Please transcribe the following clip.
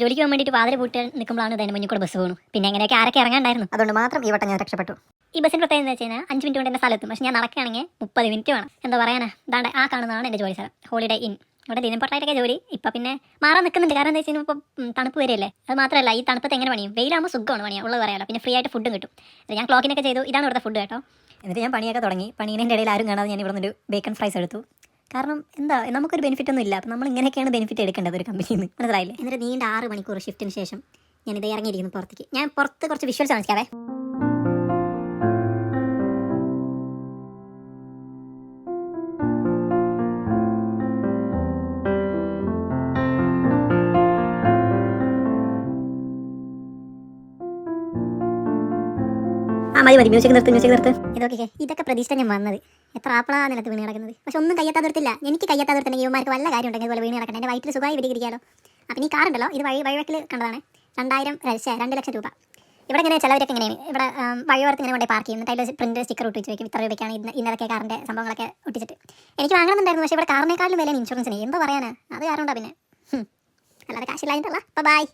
ജോലിക്ക് പോകാൻ വേണ്ടിയിട്ട് വാതിൽ പൂട്ടി നിൽക്കുമ്പോഴാണ് ഇതിന് മുന്നിൽ കൂടെ ബസ് പോകുന്നു. പിന്നെ എങ്ങനെയൊക്കെ ആരൊക്കെ ഇറങ്ങാണ്ടായിരുന്നു. അതുകൊണ്ട് മാത്രം ഈ വട്ടം ഞാൻ രക്ഷപ്പെട്ടു. ഈ ബസ്സിന് പ്രത്യേകത എന്ന് വെച്ച് കഴിഞ്ഞാൽ 5 മിനിറ്റ് കൊണ്ട് എൻ്റെ സ്ഥലത്തും. പക്ഷേ ഞാൻ നടക്കുകയാണെങ്കിൽ 30 മിനിറ്റ് വേണം. എന്താ പറയാനാ, ഇതാണ്ട് ആ കാണുന്നതാണ് എൻ്റെ ജോലി സ്ഥലം, ഹോളിഡേ ഇൻ. ഇവിടെ ദിനംപൊട്ടായിട്ടൊക്കെ ജോലി. ഇപ്പം പിന്നെ മാറാൻ നിൽക്കുന്നുണ്ട്. കാരണം എന്താ വെച്ച് കഴിഞ്ഞാൽ ഇപ്പം തണുപ്പ് വരെയല്ലേ. അത് മാത്രമല്ല, ഈ തണുപ്പത്ത് എങ്ങനെ പണിയും. വെയിലാകുമ്പോൾ സുഖമാണ് പണിയാൻ ഉള്ളത് പറയാമല്ലോ. പിന്നെ ഫ്രീ ആയിട്ട് ഫുഡും കിട്ടും. ഞാൻ ക്ലോക്കിനൊക്കെ ചെയ്തു. ഇതാണ് ഇവിടുത്തെ ഫുഡ് കേട്ടോ. എന്നിട്ട് ഞാൻ പണിയൊക്കെ തുടങ്ങി. പണീൻ്റെ ഇടയിൽ ആരും കാണാതെ ഞാൻ ഇവിടെ നിന്നൊരു ബേക്കൺ ഫ്രൈസ് എടുത്തു. കാരണം എന്താ, നമുക്കൊരു ബെനിഫിറ്റ് ഒന്നും ഇല്ല. അപ്പം നമ്മൾ ഇങ്ങനെയൊക്കെയാണ് ബെനിഫിറ്റ് എടുക്കേണ്ടത് ഒരു കമ്പനിയിൽ നിന്ന്, മനസ്സിലായില്ലേ? എന്നിട്ട് നീണ്ട 6 മണിക്കൂർ ഷിഫ്റ്റിന് ശേഷം ഞാനിത് ഇറങ്ങിയിരിക്കുന്നു പുറത്തേക്ക്. ഞാൻ പുറത്ത് കുറച്ച് വിഷ്വൽസ് കാണിക്കാവേ. മതി മ്യൂസിക് നിർത്ത്. ഇതൊക്കെ പ്രതീക്ഷിച്ച ഞാൻ വന്നത്. എത്ര ആപ്പിളാ നിലത്ത് വീണ് കിടക്കുന്നത്. പക്ഷെ ഒന്നും കയ്യെത്താതിർത്തില്ല. എനിക്ക് കയ്യെത്താതിർത്തില്ലെങ്കിൽ ഇവന്മാർക്ക് വല്ല കാര്യം ഉണ്ടെങ്കിൽ ഇതുപോലെ വീണ് കിടക്കട്ടെ. എൻ്റെ വയറ്റിൽ സുഖമായി വിടിയിരിക്കാലോ. അപ്പം ഈ കാറുണ്ടല്ലോ, ഇത് വഴിവെക്കിൽ കണ്ടതാണ്. 2 ലക്ഷം രൂപ. ഇവിടെ ഇങ്ങനെ ചിലവരൊക്കെ ഇങ്ങനെയാണ്. ഇവിടെ വഴിയോരത്ത് ഇങ്ങനെ കൊണ്ടേ പാർക്ക് ചെയ്യുന്നത്. അതിൽ പ്രിന്റ് സ്റ്റിക്കർ ഒട്ടിച്ച് വെക്കും. ഇത്ര രൂപയ്ക്കാണ് ഇന്നലൊക്കെ കാറിൻ്റെ സംഭവങ്ങളൊക്കെ ഒട്ടിച്ചിട്ട്. എനിക്ക് വാങ്ങണമെന്നുണ്ടായിരുന്നു. പക്ഷേ ഇവിടെ കാറിനേക്കാളും വിലയാണ് ഇൻഷുറൻസിന്. എന്തോ പറയാനാ, അത് കാരണം പിന്നെ അല്ലാതെ കാശില്ലാഞ്ഞിട്ടല്ല. ബൈ.